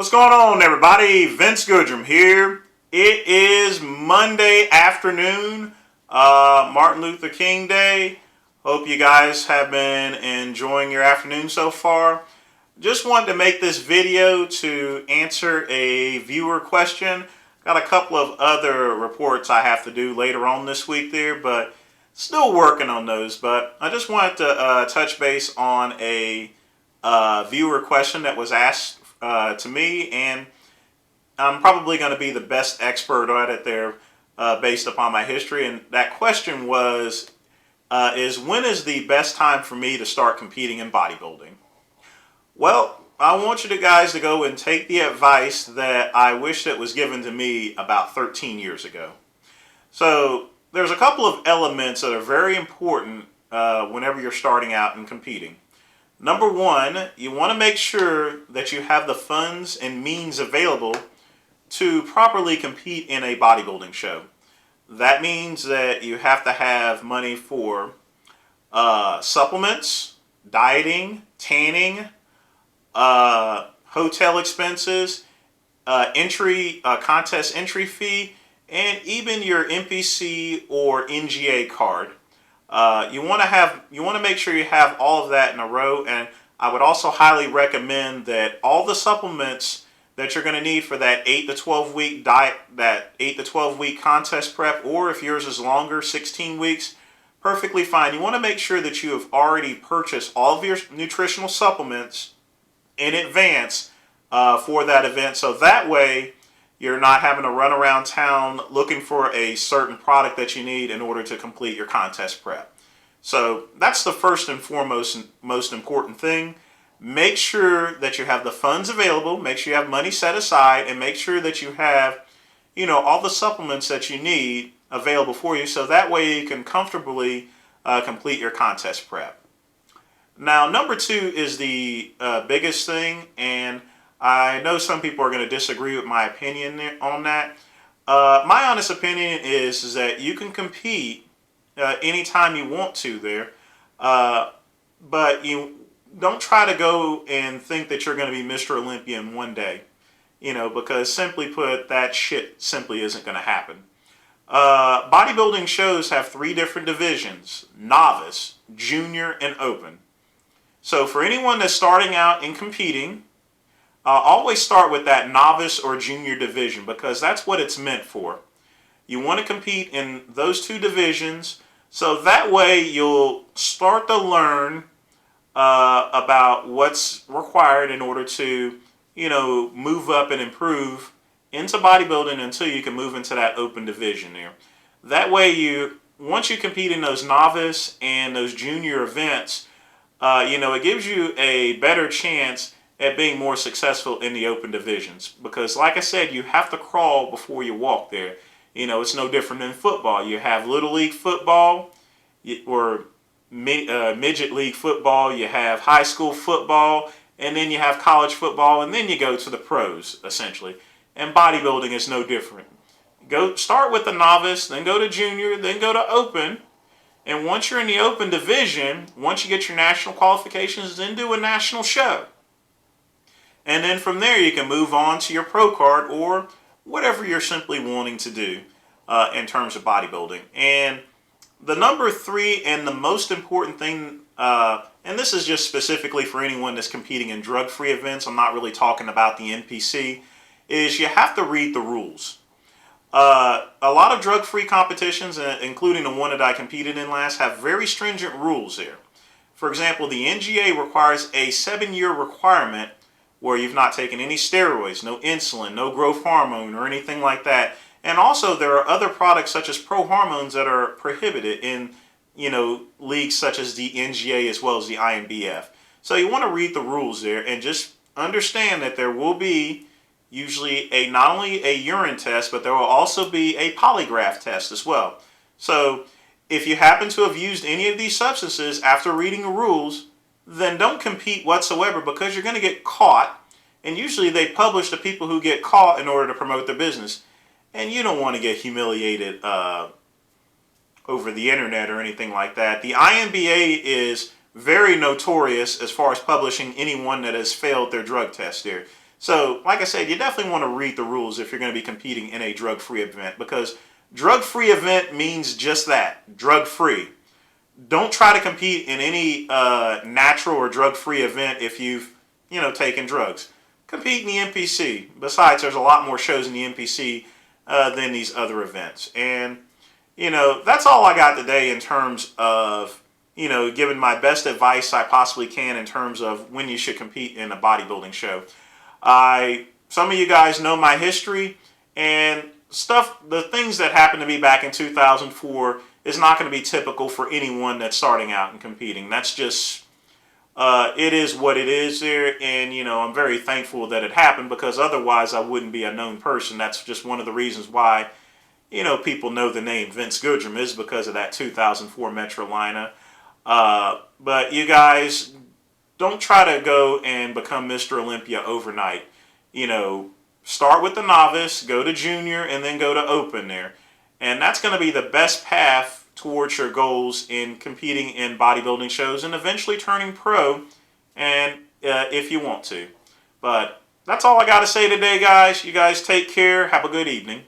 What's going on, everybody? Vince Goodrum here. It is Monday afternoon, Martin Luther King Day. Hope you guys have been enjoying your afternoon so far. Just wanted to make this video to answer a viewer question. Got a couple of other reports I have to do later on this week there, but still working on those. But I just wanted to touch base on a viewer question that was asked to me, and I'm probably going to be the best expert at it there based upon my history. And that question was, when is the best time for me to start competing in bodybuilding? Well, I want you guys to go and take the advice that I wish that was given to me about 13 years ago. So there's a couple of elements that are very important whenever you're starting out and competing. Number one, you want to make sure that you have the funds and means available to properly compete in a bodybuilding show. That means that you have to have money for supplements, dieting, tanning, hotel expenses, contest entry fee, and even your NPC or NGA card. You want to make sure you have all of that in a row, and I would also highly recommend that all the supplements that you're going to need for that 8 to 12 week diet, that 8 to 12 week contest prep, or if yours is longer, 16 weeks, perfectly fine. You want to make sure that you have already purchased all of your nutritional supplements in advance for that event, so that way you're not having to run around town looking for a certain product that you need in order to complete your contest prep. So that's the first and foremost and most important thing. Make sure that you have the funds available, make sure you have money set aside, and make sure that you have, all the supplements that you need available for you, so that way you can comfortably complete your contest prep. Now, number two is the biggest thing, and I know some people are going to disagree with my opinion on that. My honest opinion is that you can compete anytime you want to there, but you don't try to go and think that you're going to be Mr. Olympia in one day, because simply put, that shit simply isn't going to happen. Bodybuilding shows have 3 different divisions: novice, junior, and open. So for anyone that's starting out and competing, always start with that novice or junior division, because that's what it's meant for. You want to compete in those 2 divisions, so that way you'll start to learn about what's required in order to, move up and improve into bodybuilding until you can move into that open division there. That way once you compete in those novice and those junior events, it gives you a better chance at being more successful in the open divisions, because like I said, you have to crawl before you walk there. It's no different than football. You have little league football or midget league football, you have high school football, and then you have college football, and then you go to the pros essentially. And bodybuilding is no different. Start with the novice, then go to junior, then go to open. And once you're in the open division, once you get your national qualifications, then do a national show. And then from there, you can move on to your pro card or whatever you're simply wanting to do in terms of bodybuilding. And the number 3 and the most important thing, and this is just specifically for anyone that's competing in drug-free events, I'm not really talking about the NPC, is you have to read the rules. A lot of drug-free competitions, including the one that I competed in last, have very stringent rules there. For example, the NGA requires a 7-year requirement where you've not taken any steroids, no insulin, no growth hormone, or anything like that. And also, there are other products such as pro hormones that are prohibited in, leagues such as the NGA as well as the INBF. So you want to read the rules there and just understand that there will be usually not only a urine test, but there will also be a polygraph test as well. So if you happen to have used any of these substances after reading the rules, then don't compete whatsoever, because you're going to get caught. And usually they publish the people who get caught in order to promote their business. And you don't want to get humiliated over the internet or anything like that. The INBA is very notorious as far as publishing anyone that has failed their drug test there. So, like I said, you definitely want to read the rules if you're going to be competing in a drug-free event, because drug-free event means just that, drug-free. Don't try to compete in any natural or drug-free event if you've, taken drugs. Compete in the NPC. Besides, there's a lot more shows in the NPC than these other events. And, that's all I got today in terms of, giving my best advice I possibly can in terms of when you should compete in a bodybuilding show. Some of you guys know my history, and the things that happened to me back in 2004 is not going to be typical for anyone that's starting out and competing. That's just, it is what it is there, and I'm very thankful that it happened, because otherwise I wouldn't be a known person. That's just one of the reasons why, people know the name Vince Goodrum is because of that 2004 Metrolina. But you guys, don't try to go and become Mr. Olympia overnight. Start with the novice, go to junior, and then go to open there. And that's going to be the best path towards your goals in competing in bodybuilding shows and eventually turning pro, and if you want to. But that's all I got to say today, guys. You guys take care. Have a good evening.